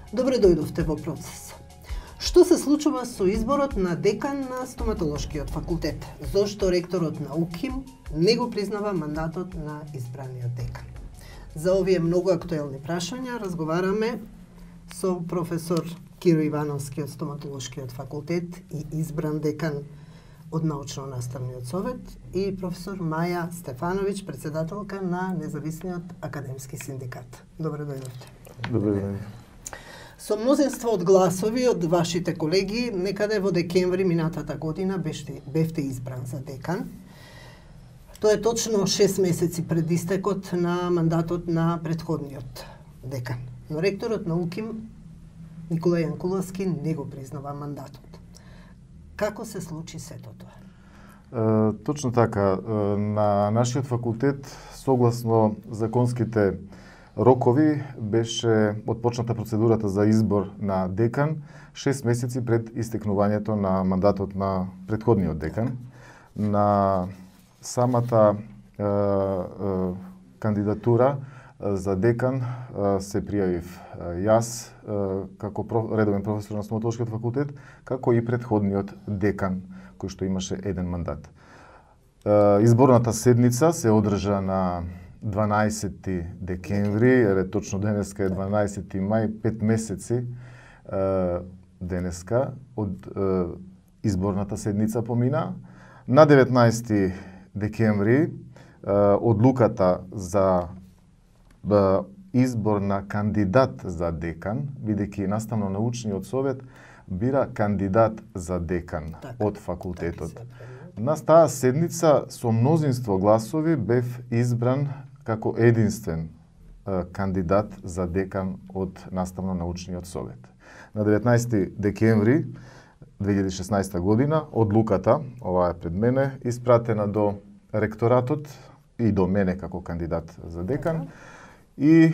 Добре дојдовте во процес. Што се случува со изборот на декан на стоматолошкиот факултет? Зошто ректорот на УКИМ не го признава мандатот на избраниот декан? За овие многу актуелни прашања разговараме со професор Киро Ивановски од стоматолошкиот факултет и избран декан од научно-наставниот совет и професор Маја Стефановиќ, председателка на Независниот академски синдикат. Добре дојдовте. Добре дојдовте. Со мнозинство од гласови од вашите колеги, некаде во декември минатата година бевте избран за декан. Тоа е точно 6 месеци пред истекот на мандатот на претходниот декан. Но ректорот на УКИМ Никола Јанкуловски не го признава мандатот. Како се случи сето тоа? Точно така. На нашиот факултет, согласно законските рокови, беше отпочната процедурата за избор на декан 6 месеци пред истекнувањето на мандатот на претходниот декан. На самата кандидатура за декан се пријавив јас како редовен професор на стоматолошкиот факултет, како и претходниот декан кој што имаше еден мандат. Изборната седница се одржа на 12 декември, точно денеска е 12 мај, 5 месеци денеска од изборната седница помина. На 19 декември одлуката за избор на кандидат за декан, бидејќи наставно-научниот совет бира кандидат за декан од факултетот. На таа седница со мнозинство гласови бев избран како единствен кандидат за декан од наставно-научниот совет. На 19 декември 2016 година одлуката, ова е пред мене, испратена до ректоратот и до мене како кандидат за декан. И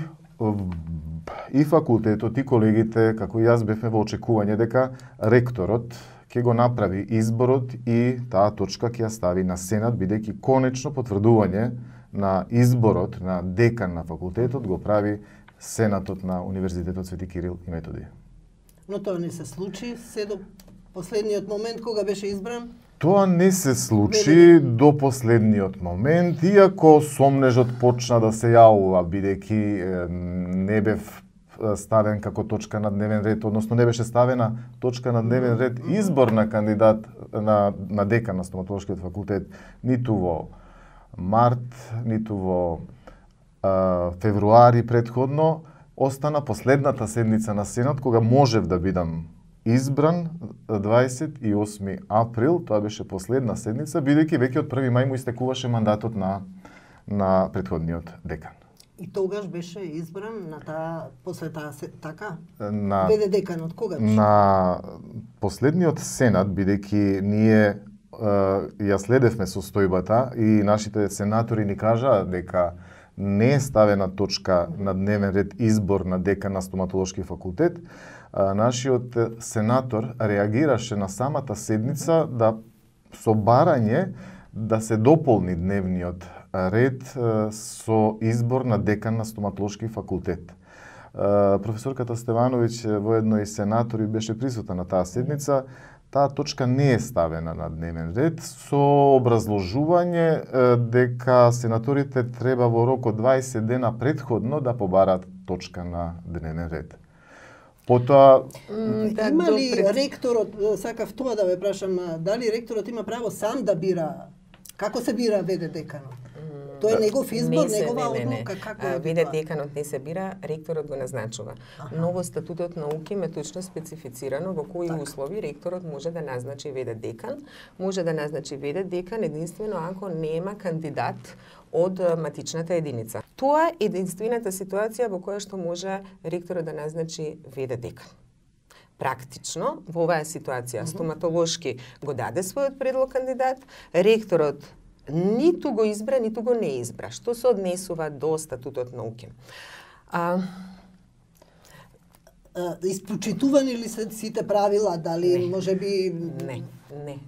факултетот и колегите, како и јас, бевме во очекување дека ректорот ќе го направи изборот и таа точка ќе ја стави на Сенат, бидејќи конечно потврдување на изборот на декан на факултетот го прави Сенатот на Универзитетот Свети Кирил и Методиј. Но тоа не се случи се до последниот момент кога беше избран? Тоа не се случи до последниот момент, иако сомнежот почна да се јавува, бидејќи не бев ставен како точка на дневен ред, односно не беше ставена точка на дневен ред избор на кандидат на декан на стоматолошкиот факултет ниту во март, ниту во февруари претходно. Остана последната седница на Сенат, кога можев да бидам избран 28 април, тоа беше последна седница, бидејќи веќе од 1 мај му истекуваше мандатот на претходниот декан. И тогаш беше избран на после таа така? Веде декан од кога беше? На последниот Сенат, бидејќи ние ја следевме состојбата и нашите сенатори ни кажаа дека не е ставена точка на дневен ред избор на декан на стоматолошки факултет, нашиот сенатор реагираше на самата седница со барање да се дополни дневниот ред со избор на декан на стоматолошки факултет. Професорката Стевановиќ, воедно и сенатори, беше присутна на таа седница. Таа точка не е ставена на дневен ред со образложување дека сенаторите треба во рок од 20 дена претходно да побарат точка на дневен ред. Потоа има ли ректорот, сакав тоа да ве прашам, дали ректорот има право сам да бира, како се бира веде деканот? Тоа е негов избор, негова одлука, како е веде деканот не се бира, ректорот го назначува. Но во статутот на УКИМ е точно специфицирано во кои услови ректорот може да назначи веде декан. Може да назначи веде декан единствено ако нема кандидат од матичната единица. Тоа е единствената ситуација во која што може ректорот да назначи веде декан. Практично, во оваа ситуација, стоматолошки го даде својот предлог кандидат, ректорот ниту го избра, ниту го не избра, што се однесува до статутот на УКИМ. Испочитувани ли се сите правила, дали можеби... Не.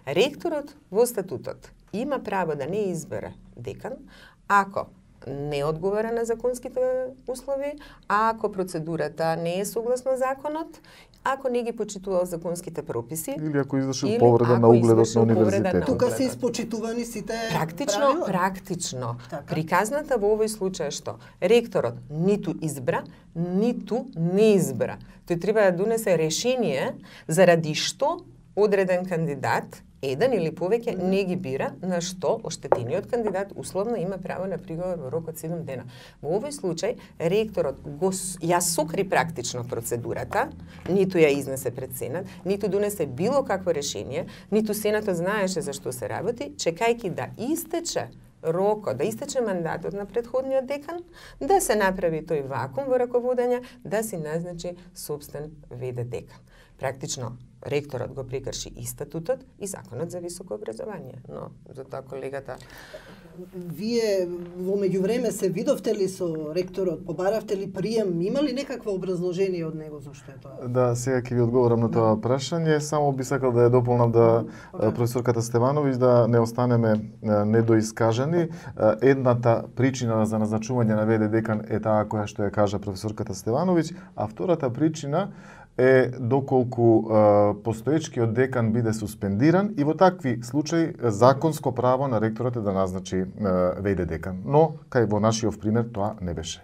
Ректорот во статутот има право да не избере декан, ако не одговара на законските услови, а ако процедурата не е согласно законот, ако не ги почитувал законските прописи, или ако извршил повреда на угледот на универзитетот. Тука се испочитувани сите правила? Практично. Така. Приказната во овој случај е што ректорот ниту избра, ниту не избра. Тој треба да донесе решение заради што одреден кандидат, еден или повеќе, не ги бира, на што оштетениот кандидат условно има право на приговор во рок од 7 дена. Во овој случај, ректорот ја сокри практично процедурата, ниту ја изнесе пред Сенат, ниту донесе било какво решение, ниту Сенатот знаеше за што се работи, чекајќи да истече рокот, да истече мандатот на претходниот декан, да се направи тој вакуум во раководење, да си назначи собствен ВД декан. Практично, ректорот го прекрши и статутот и законот за високо образование. Но, затоа колегата... Вие во меѓувреме се видовте ли со ректорот, побаравте ли прием, има ли некакво образложение од него зашто е тоа? Да, сега ќе ви одговорам на тоа прашање, само би сакал да ја дополнам да професорката Стевановиќ да не останеме недоискажани. Едната причина за назначување на ВД декан е таа која што ја кажа професорката Стевановиќ, а втората причина е доколку постоечкиот декан биде суспендиран и во такви случаи законско право на ректорот е да назначи ВД декан. Но, кај во нашиот пример, тоа не беше.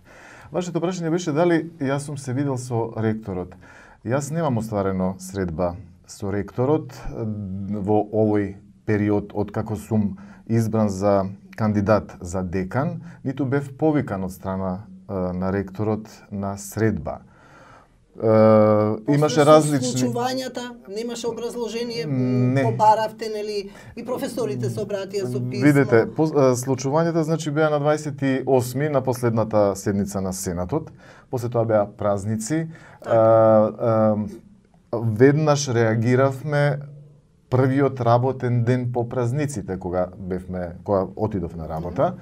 Вашето прашање беше дали јас сум се видел со ректорот. Јас немам остварено средба со ректорот во овој период од како сум избран за кандидат за декан, ниту бев повикан од страна на ректорот на средба. Имаше различни случувањата, немаше образложение, побаравте, нели, и професорите се обратија со писмо. Видете, случувањата значи беа на 28 на последната седница на Сенатот, после тоа беа празници. Веднаш реагиравме првиот работен ден по празниците кога отидов на работа.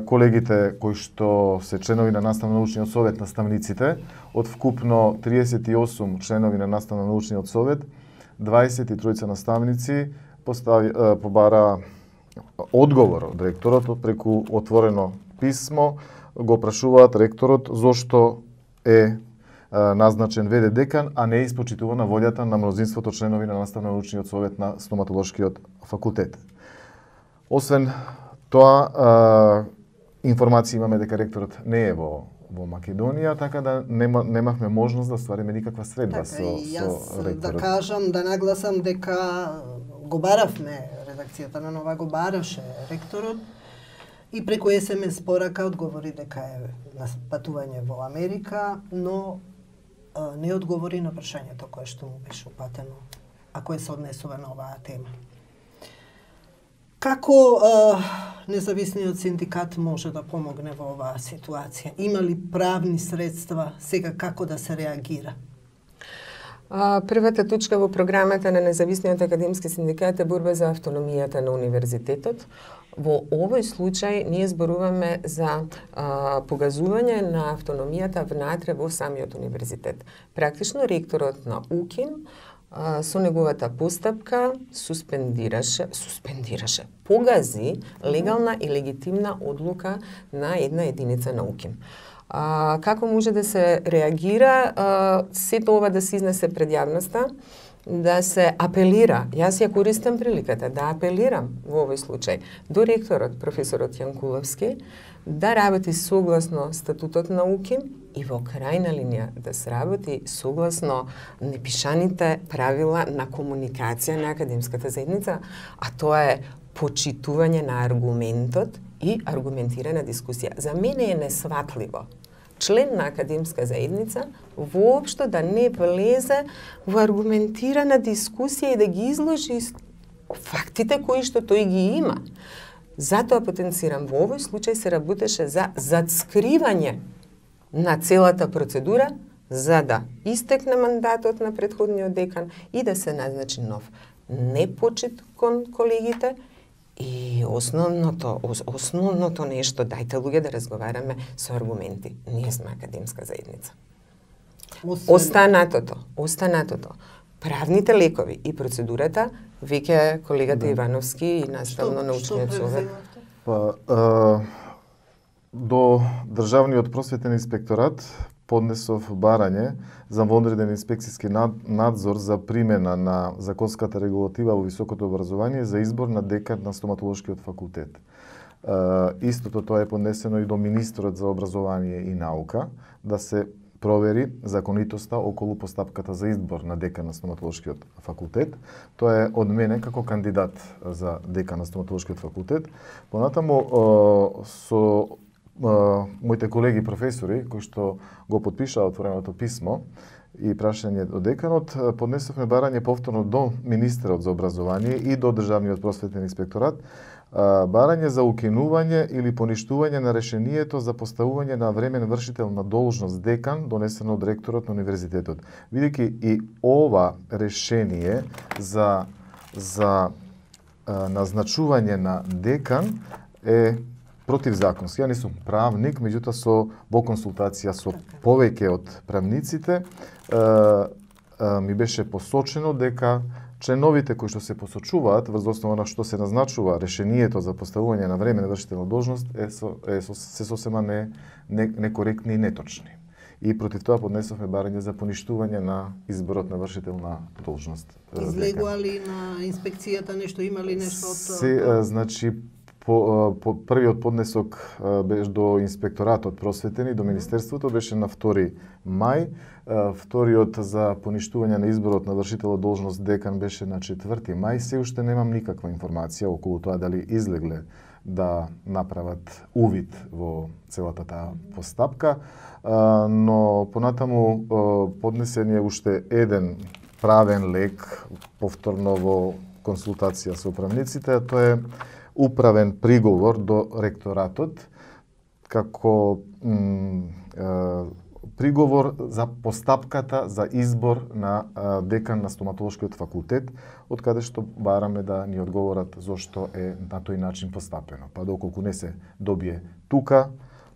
Колегите кои што се членови на наставно-научниот совет, наставниците, од вкупно 38 членови на наставно-научниот совет, 23 наставници побара одговор од ректорот преку отворено писмо, го прашуваат ректорот зошто е назначен ВД декан, а не е испочитувана волјата на мнозинството членови на наставно-научниот совет на стоматолошкиот факултет. Освен тоа, информација имаме дека ректорот не е во Македонија, така да немавме можност да ствариме никаква средба со ректорот. Да кажам, да нагласам дека го баравме, редакцијата на Нова го бараше ректорот и преку СМС порака одговори дека е на патување во Америка, но не одговори на прашањето кое што му беше упатено, а кое се однесува на оваа тема. Како независниот синдикат може да помогне во оваа ситуација? Има ли правни средства сега како да се реагира? Првата точка во програмата на Независниот академски синдикат е борба за автономијата на универзитетот. Во овој случај ние зборуваме за погазување на автономијата внатре во самиот универзитет. Практично ректорот на УКИМ со неговата постапка суспендираше, погази легална и легитимна одлука на една единица на УКИМ. Како може да се реагира? Сето ова да се изнесе пред јавноста, да се апелира. Јас ја користам приликата да апелирам во овој случај до ректорот, професорот Јанкуловски, да работи согласно статутот на УКИМ и во крајна линија да се работи согласно непишаните правила на комуникација на академската заедница, а тоа е почитување на аргументот и аргументирана дискусија. За мене е несватливо член на академска заедница воопшто да не влезе во аргументирана дискусија и да ги изложи фактите кои што тој ги има. Затоа потенцирам, во овој случај се работеше за затскривање на целата процедура, за да истекне мандатот на претходниот декан и да се назначи нов. Непочит кон колегите и основното нешто, дајте луѓе да разговараме со аргументи. Ние сме академска заедница. Останатото. Правните лекови и процедурата, веќе колегата Ивановски и наставно научниот совет. до Државниот просветен инспекторат поднесов барање за вонреден инспекцијски надзор за примена на законската регулатива во високото образование за избор на декан на стоматолошкиот факултет. Истото тоа е поднесено и до министрот за образование и наука да се провери законитоста околу постапката за избор на декан на стоматолошкиот факултет. Тоа е од мене како кандидат за декан на стоматолошкиот факултет. Понатаму со моите колеги професори кои што го потпишаа отвореното писмо и прашање до деканот, поднесовме барање повторно до министерот за образование и до Државниот просветен инспекторат, барање за укинување или поништување на решението за поставување на времен вршител на должност декан донесено од ректорот на универзитетот. Бидејќи и ова решение за назначување на декан е противзаконски. Ја не сум правник, меѓутоа во консултација со повеќе од правниците ми беше посочено дека членовите кои што се посочуваат врз основа на што се назначува решението за поставување на време на вршител на должност се сосема некоректни и неточни. И против тоа поднесовме барање за поништување на изборот на вршител на должност. Излегува ли на инспекцијата нешто, има ли нешто од тоа? Значи, првиот поднесок беше до инспекторатот просветен и до министерството беше на 2 мај, вториот за поништување на изборот на вршител должност декан беше на 4 мај. Се уште немам никаква информација околу тоа дали излегле да направат увид во целата таа постапка, но понатаму поднесен е уште еден правен лек повторно во консултација со управниците, а тоа е управен приговор до ректоратот како приговор за постапката за избор на декан на стоматолошкиот факултет, од каде што бараме да ни одговорат зошто е на тој начин постапено. Па доколку не се добие тука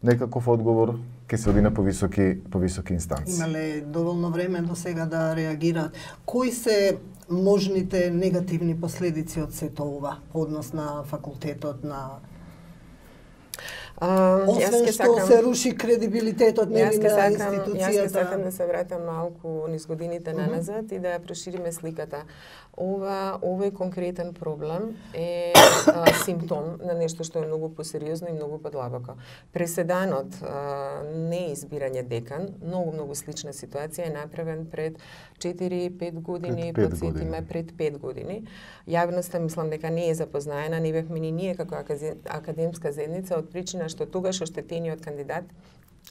некаков одговор, ќе се оди на повисоки инстанции. Имале доволно време до сега да реагираат. Кои се можните негативни последици од сето ова, однос на факултетот, на освен што се руши кредибилитетот на институцијата? Јас ќе сакам да се вратам малку низ годините наназад и да ја прошириме сликата. Овој конкретен проблем е симптом на нешто што е многу посериозно и многу подлабоко. Преседанот неизбирање декан, многу слична ситуација е направен пред 4-5 години, подсетиме пред 5 години. Јавноста мислам дека не е запознаена, не бевме ни ние како академска заедница од причина што тогаш оштетениот кандидат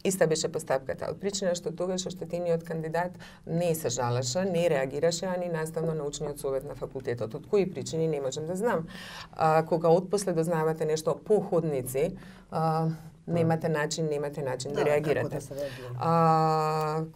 иста беше постапката. Од причина што тогаш оштетениот кандидат не се жалеше, не реагираше, а ни наставно-научниот совет на факултетот. Од кои причини не можам да знам. Кога отпосле дознавате нешто по ходници, немате начин да реагирате.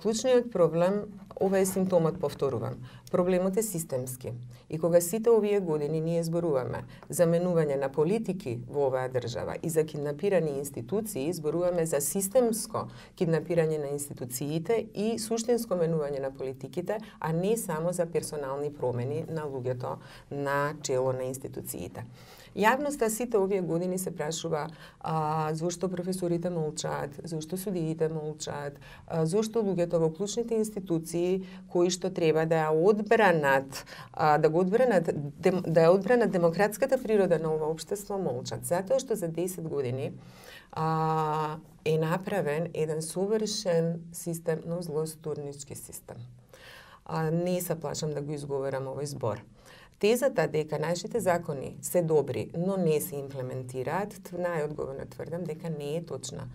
Клучниот проблем, ова е симптомот, повторувам. Проблемот е системски. И кога сите овие години ние зборуваме за менување на политики во оваа држава и за киднапирани институции, зборуваме за системско киднапирање на институциите и суштинско менување на политиките, а не само за персонални промени на луѓето на чело на институциите. Јавноста сите овие години се прашува зошто професорите молчаат, зошто судиите молчаат, зошто луѓето во клучните институции кои што треба да ја одбранат, да ја одбранат демократската природа на ова општество молчат. Затоа што за 10 години е направен еден совршен систем, но злостурнички систем. Не се плашам да го изговорам овој збор. Тезата дека нашите закони се добри, но не се имплементираат, најодговорно тврдам дека не е точна.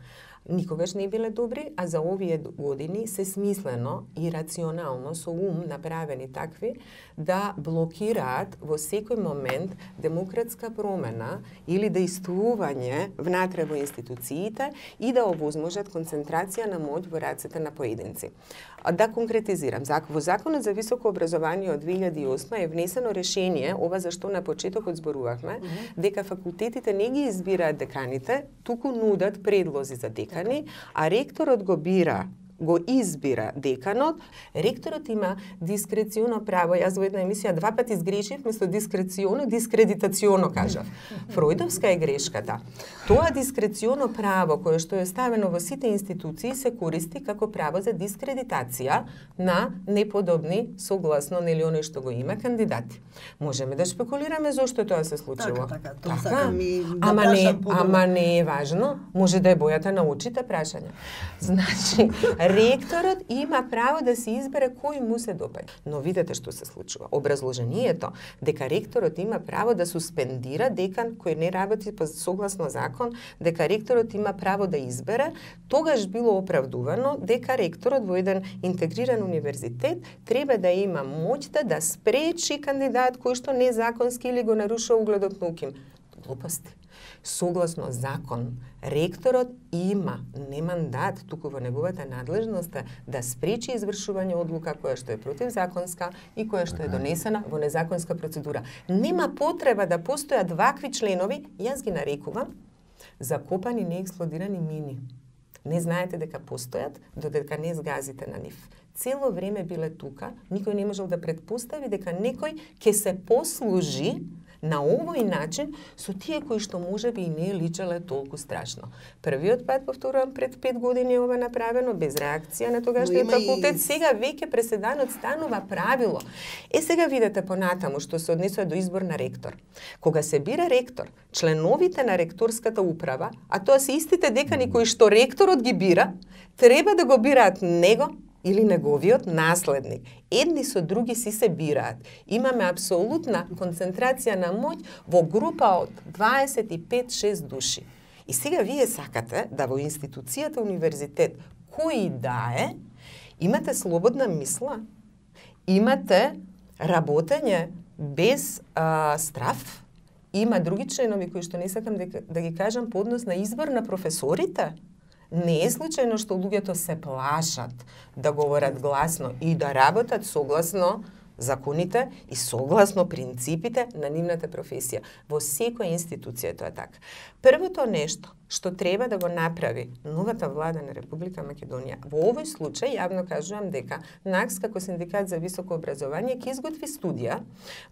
Никогаш не биле добри, а за овие години се смислено и рационално со ум направени такви да блокираат во секој момент демократска промена или действување внатре во институциите и да овозможат концентрација на моќ во рацете на поединци. Да конкретизирам, во Законот за високо образование од 2008 е внесено решение, ова за што на почетокот зборувавме, дека факултетите не ги избираат деканите, туку нудат предлози за декани, а ректорот го бира го избира деканот, ректорот има дискреционо право. Јас во една емисија 2 пати изгрешив, место дискреционо, дискредитационо кажав. Фројдовска е грешката. Тоа дискреционо право кое што е ставено во сите институции се користи како право за дискредитација на неподобни согласно нели оној што го има кандидати. Можеме да шпекулираме зошто тоа се случило. Така, тоа сакам и да прашам подобно. Ама не е важно, може да е бојата на очите прашање. Значи, ректорот има право да се избере кој му се допаѓа. Но видете што се случува. Образложението дека ректорот има право да суспендира декан кој не работи согласно закон, дека ректорот има право да избере, тогаш било оправдувано дека ректорот во еден интегриран универзитет треба да има моќта да спречи кандидат кој што незаконски или го нарушува угледот на УКИМ. Глупости. Согласно закон, ректорот има не мандат, туку во неговата надлежност да спречи извршување одлука која што е противзаконска и која што е донесена во незаконска процедура. Нема потреба да постојат вакви членови, јас ги нарекувам закопани неексплодирани мини. Не знаете дека постојат, додека не згазите на нив. Цело време биле тука, никој не можел да претпостави дека некој ќе се послужи на овој начин со тие кои што можеби и не личеле толку страшно. Првиот пат, повторувам, пред 5 години ова направено без реакција на тогашниот факултет, сега веќе преседанот станува правило. Сега видете понатаму што се однесува до избор на ректор. Кога се бира ректор, членовите на ректорската управа, а тоа се истите декани кои што ректорот ги бира, треба да го бираат него или неговиот наследник. Едни со други си се бираат. Имаме апсолутна концентрација на моќ во група од 25-6 души. И сега вие сакате да во институцијата универзитет, кој да е, имате слободна мисла, имате работење без страв, има други членови кои што не сакам да ги кажам по однос на избор на професорите. Не е случајно што луѓето се плашат да говорат гласно и да работат согласно законите и согласно принципите на нивната професија. Во секоја институција тоа е така. Првото нешто што треба да го направи новата влада на Република Македонија, во овој случај јавно кажувам дека НАКС како синдикат за високо образование ќе изготви студија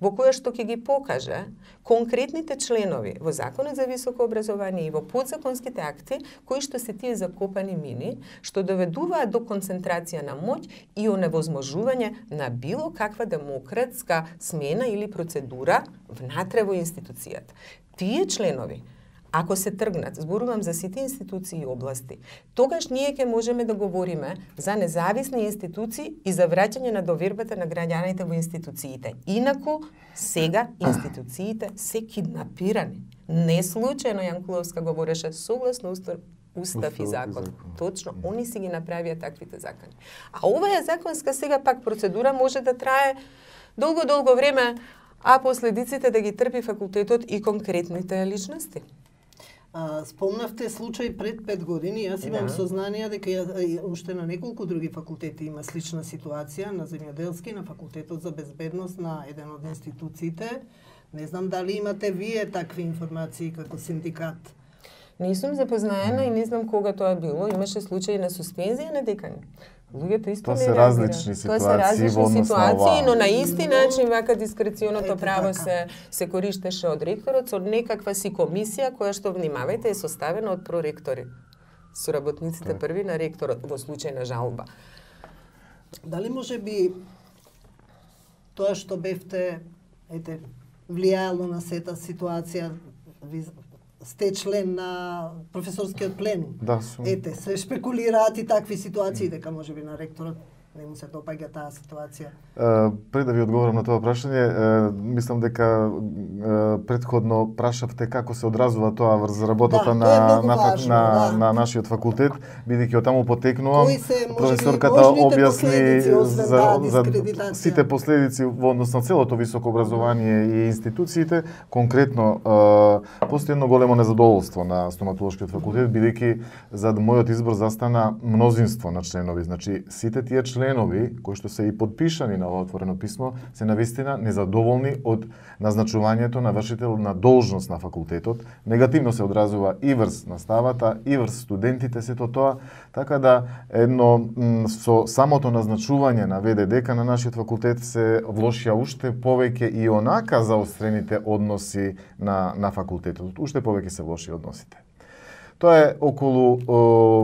во која што ќе ги покаже конкретните членови во Законот за високо образование и во подзаконските акти кои што се тие закопани мини, што доведуваат до концентрација на моќ и оневозможување на било каква демократска смена или процедура внатре во институцијата. Тие членови, ако се тргнат, зборувам за сите институции и области, тогаш ние ќе можеме да говориме за независни институции и за враќање на довербата на граѓаните во институциите. Инаку, сега институциите се киднапирани. Не случајно Јанкуловска говореше согласно Устав и закон. Точно, они си ги направија таквите закони. А оваа законска сега пак процедура може да трае долго време, а последиците да ги трпи факултетот и конкретните личности. Спомнавте случај пред 5 години, јас имам сознание дека уште на неколку други факултети има слична ситуација, на земјоделски, на факултетот за безбедност на еден од институциите. Не знам дали имате вие такви информации како синдикат. Не сум запознаена и не знам кога тоа било. Имаше случаи на суспензија на декани. Луѓето исто не реагираат. Тоа се различни ситуации, но на исти начин вака дискреционото право се користеше од ректорот со некаква си комисија која што, внимавајте, е составена од проректори. Соработниците први на ректорот во случај на жалба. Дали може би тоа што бевте влијаело на сета ситуација, сте член на професорскиот пленум. Да, сум. Се шпекулираат и такви ситуации дека можеби на ректорот не му се допаѓа таа ситуација. Пред да ви одговорам на тоа прашање, мислам дека претходно прашавте како се одразува тоа врз работата на нашиот факултет, бидејќи од таму потекнувам. Професорката објасни за сите последици во однос на целото високо образование и институциите. Конкретно, постои едно големо незадоволство на стоматолошкиот факултет, бидејќи за мојот избор застана мнозинство на членови. Значи, сите тие членови членови кои што се и подпишани на ова отворено писмо се навистина незадоволни од назначувањето на вршител на должност на факултетот. Негативно се одразува и врз наставата, и врз студентите сето тоа, така да со самото назначување на ВД дека на нашиот факултет се влошија уште повеќе и онака заострените односи на факултетот. Уште повеќе се влоши односите. Тоа е околу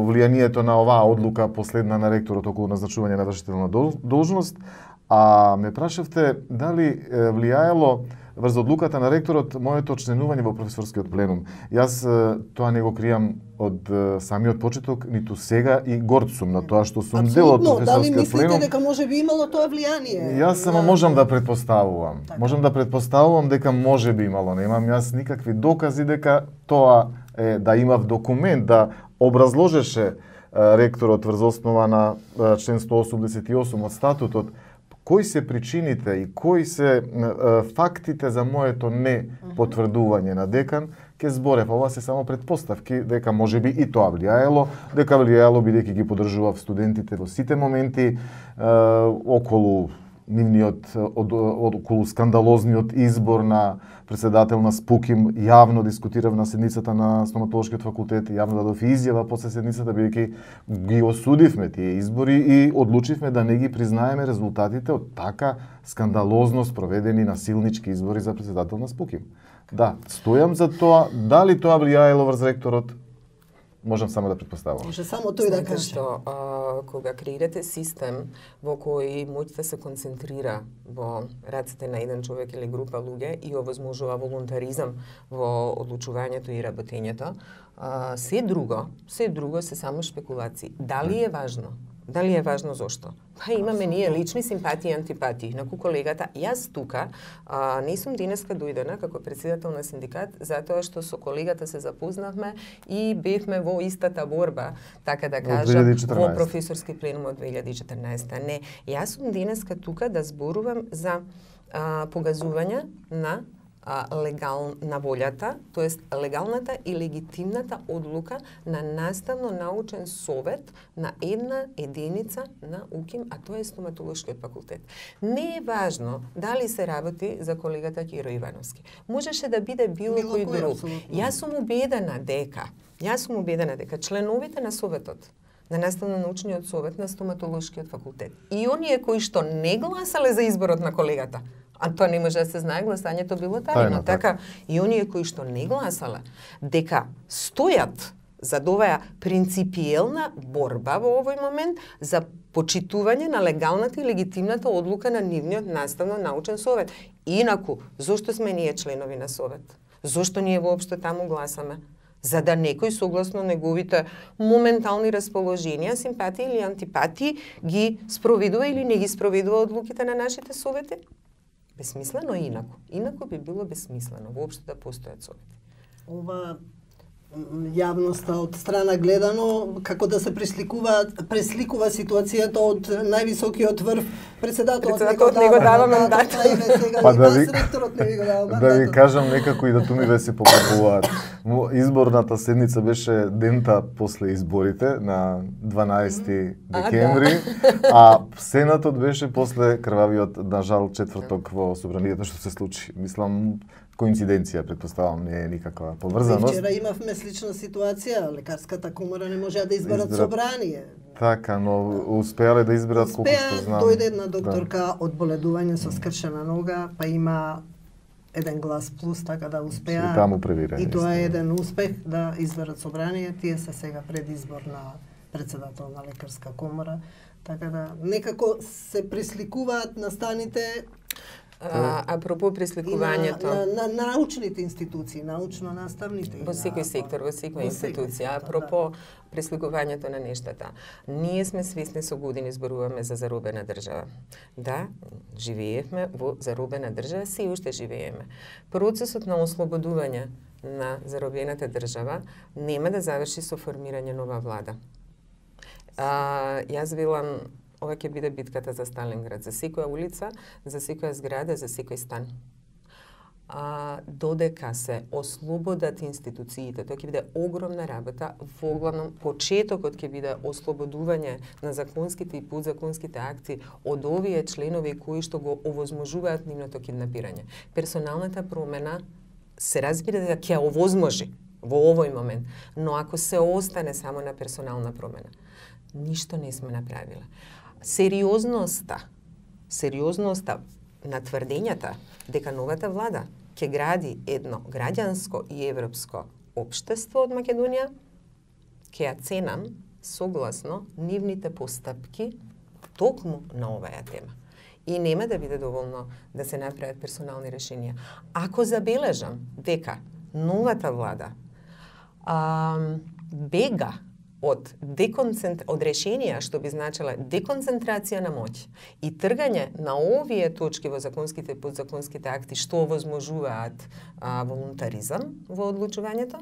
влијанието на оваа одлука последна на ректорот околу назначување на вршител на должност, а ме прашавте дали влијаело врз одлуката на ректорот моето членување во професорскиот пленум. Јас тоа не го кријам од самиот почеток, ниту сега и горд сум на тоа што сум дел од професорскиот пленум. Дали мислите дека може би имало тоа влијание? Јас само можам да претпоставувам. Можам да претпоставувам дека може би имало. Немам јас никакви докази дека тоа да имав документ да образложеше ректорот врз основа на член 188 од статутот кои се причините и кои се фактите за моето не потврдување на декан, ќе зборев. Ова се само претпоставки дека може би и тоа влијаело, бидејќи ги поддржував студентите во сите моменти околу нивниот околу скандалозниот избор на председател на СПУКИМ, јавно дискутирав на седницата на стоматолошкиот факултет, јавно дадов изјава после седницата, бидејќи ги осудивме тие избори и одлучивме да не ги признаеме резултатите од така скандалозно спроведени насилнички избори за председател на СПУКИМ. Да, стојам за тоа, дали тоа влијаело врз ректорот, можам само да претпоставам. Може само тој да каже. Што кога креирате систем во кој моќта се концентрира во рацете на еден човек или група луѓе и овозможува волунтаризам во одлучувањето и работењето, се друго се само шпекулации. Дали е важно? Дали е важно зошто? Па имаме ние лични симпатии и антипатии. Наку колегата, јас тука не сум денеска дојдена како председател на синдикат затоа што со колегата се запознавме и бевме во истата борба, така да кажам, во професорски пленум од 2014. Не, јас сум денеска тука да зборувам за погазување на на волјата, тоест легалната и легитимната одлука на наставно-научен совет на една единица на УКИМ, а тоа е стоматолошкиот факултет. Не е важно дали се работи за колегата Киро Ивановски. Можеше да биде било кој друг. Јас сум убедена дека членовите на советот, на наставно-научниот совет на стоматолошкиот факултет и оние кои што не гласале за изборот на колегата, а тоа не може да се знае, гласањето било тајно, така и оние кои што не гласале, дека стојат за оваа принципиелна борба во овој момент за почитување на легалната и легитимната одлука на нивниот наставно-научен совет. Инаку, зошто сме ние членови на совет? Зошто ние воопшто таму гласаме? За да некој согласно неговите моментални расположенија, симпатии или антипатии ги спроведува или не ги спроведува одлуките на нашите совети? Бесмислено инаку. Инаку би било бесмислено воопшто да постојат совети. Ова јавноста од страна гледано, како да се пресликува ситуацијата од највисокиот врв, председателот не го дава мандат. Па ректорот не го дава мандат. Да ви кажам некако и да тумиве се покупуваат. Изборната седница беше дента после изборите на 12 декември, а сенатот беше после крвавиот, на жал, четврток во собранието што се случи. Мислам, коинциденција, претпоставам, не е никаква поврзаност. Вчера имавме слична ситуација, лекарската комора не можеа да изберат собрание. Така, но успеале да изберат колку што знам. Дојде една докторка од боледување со скршена нога, па има еден глас плюс, така да успеа. И тоа е еден успех да изберат собрание. Тие се сега пред избор на председател на лекарска комора, така да некако се присликуваат настаните. Апропо пресликувањето на научните институции, научно-наставните. Во секој сектор, во секоја институција. Апропо пресликувањето на нештата. Ние сме свесни, со години зборуваме за заробена држава. Да, живеевме во заробена држава, се уште живееме. Процесот на ослободување на заробената држава нема да заврши со формирање нова влада. Јас велам, ова ќе биде битката за Сталинград, за секоја улица, за секоја зграда, за секој стан. додека се ослободат институциите, тоа ќе биде огромна работа, воглавном почетокот ќе биде ослободување на законските и подзаконските акти од овие членови кои што го овозможуваат нивното киднапирање. Персоналната промена се разбира дека ќе овозможи во овој момент, но ако се остане само на персонална промена, ништо не сме направиле. Сериозноста на тврдењата дека новата влада ќе гради едно граѓанско и европско општество од Македонија, ќе ја ценам согласно нивните постапки токму на оваа тема. И нема да биде доволно да се направат персонални решенија. Ако забележам дека новата влада бега од решенија што би значила деконцентрација на моќ и тргање на овие точки во законските и подзаконските акти што овозможуваат волунтаризам во одлучувањето,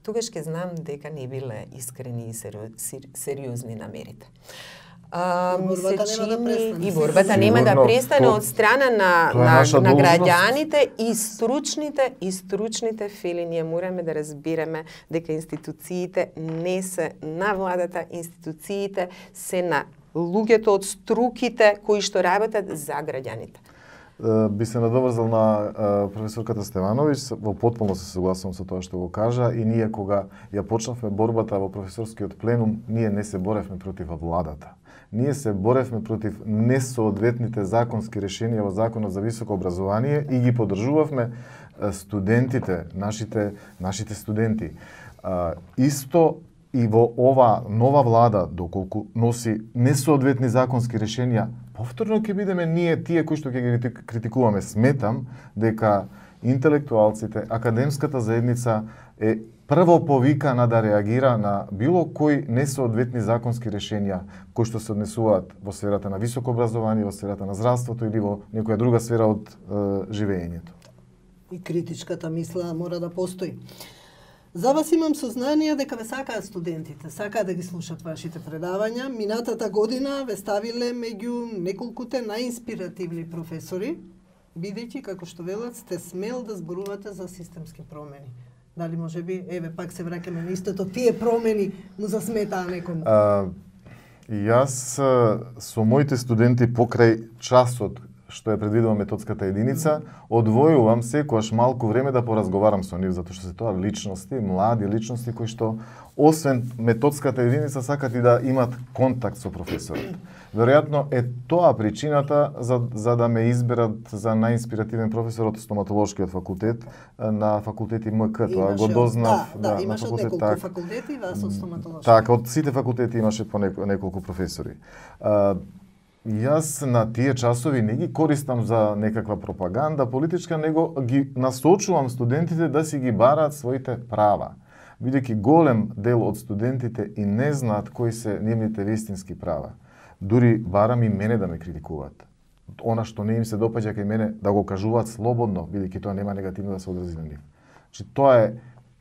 тогаш ќе знам дека не биле искрени и сериозни намерите. И борбата нема да престане од страна на граѓаните и стручните фили. Ние мораме да разбираме дека институциите не се на владата, институциите се на луѓето од струките кои што работат за граѓаните. Би се надоврзал на професорката Стевановиќ, во потполно се согласувам со тоа што го кажа, и ние кога ја почнавме борбата во професорскиот пленум, ние не се боревме против владата. Ние се боревме против несоодветните законски решенија во Законот за високо образование и ги поддржувавме студентите, нашите студенти. Исто и во ова нова влада, доколку носи несоодветни законски решенија, повторно ќе бидеме ние тие кои што ќе ги критикуваме. Сметам дека интелектуалците, академската заедница е прво повикана да реагира на било кои несоодветни законски решенија кои што се однесуваат во сферата на високо образование, во сферата на здравството или во некоја друга сфера од живеењето. И критичката мисла мора да постои. За вас имам сознание дека ве сакаат студентите, сакаат да ги слушат вашите предавања. Минатата година ве ставиле меѓу неколкуте најинспиративни професори, бидејќи, како што велат, сте смел да зборувате за системски промени. Дали може би, пак се враќаме на истото, тие промени му засметаа некому? Јас со моите студенти покрај часот што е предвидува методската единица, одвојувам секојаш малку време да поразговарам со нив, затоа што се тоа личности, млади личности кои што освен методската единица сакат и да имат контакт со професорот. Веројатно е тоа причината за да ме изберат за најинспиративен професор од стоматолошкиот факултет на факултет МК. Тоа го дознав. Да, имаше од неколку факултети, вас од стоматолошки. Така, од сите факултети имаше по неколку професори. Јас на тие часови не ги користам за некаква пропаганда политичка, него ги насочувам студентите да си ги бараат своите права. Бидејќи голем дел од студентите и не знаат кои се нивните вистински права. Дури барам и мене да ме критикуваат. Она што не им се допаѓа кај мене да го кажуваат слободно, бидејќи тоа нема негативно да се одрази на нив. Значи тоа е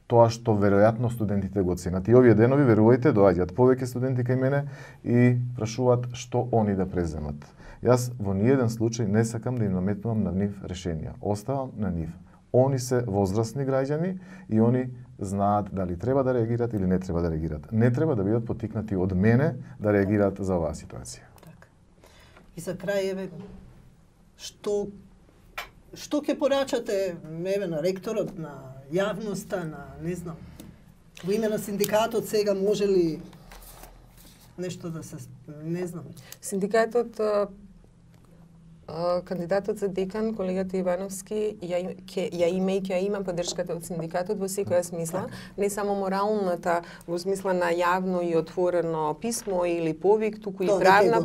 тоа што веројатно студентите го ценат. И овие денови, верувајте, доаѓаат повеќе студенти кај мене и прашуваат што они да преземат. Јас во ниеден случај не сакам да им наметнувам на нив решенија. Оставам на нив. Они се возрастни граѓани и они знаат дали треба да реагираат или не треба да реагираат. Не треба да бидат поттикнати од мене да реагираат за оваа ситуација. Така. И за крај, што ќе порачате на ректорот, на јавноста, на не знам, во име на синдикатот сега може ли нешто да се, не знам. Синдикатот, кандидатот за декан, колегата Ивановски, ја има поддршката од синдикатот во секоја смисла, не само моралната во смисла на јавно и отворено писмо или повик, туку и правна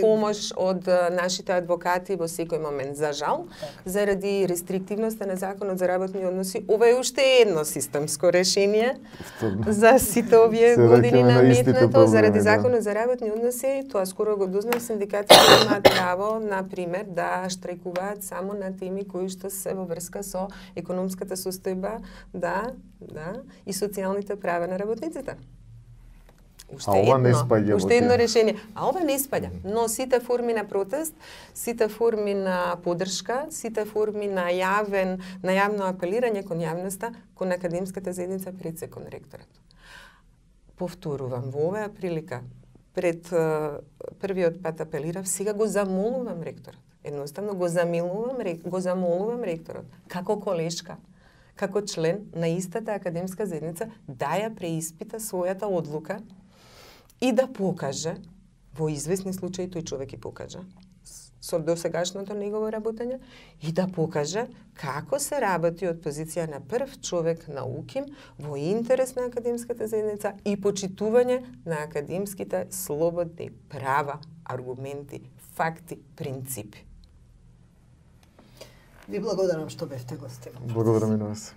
помош, од нашите адвокати во секој момент. За жал, заради рестриктивноста на Законот за работни односи, ова е уште едно системско решение за сите овие години наметнато. Заради Законот за работни односи, тоа скоро го дознав, синдикатите имаат право, например, да штрајкуваат само на теми кои што се во врска со економската состојба, и социјалните права на работниците. ова не спаѓа во уште едно тие. решение. А ова не спаѓа. Но сите форми на протест, сите форми на поддршка, сите форми на јавно апелирање кон јавноста, кон академската заедница пред се кон ректорот. Повторувам, во оваа прилика, пред првиот пат апелирав, сега го замолувам ректорот. Едноставно го замолувам ректорот, како колешка, како член на истата академска заедница, да ја преиспита својата одлука и да покаже, во известни случаи тој човек и покажа, со досегашното негово работење, и да покаже како се работи од позиција на прв човек на УКИМ во интерес на академската заедница и почитување на академските слободни права, аргументи, факти, принципи. Ви благодарам што бевте гостина. Благодарам и на вас.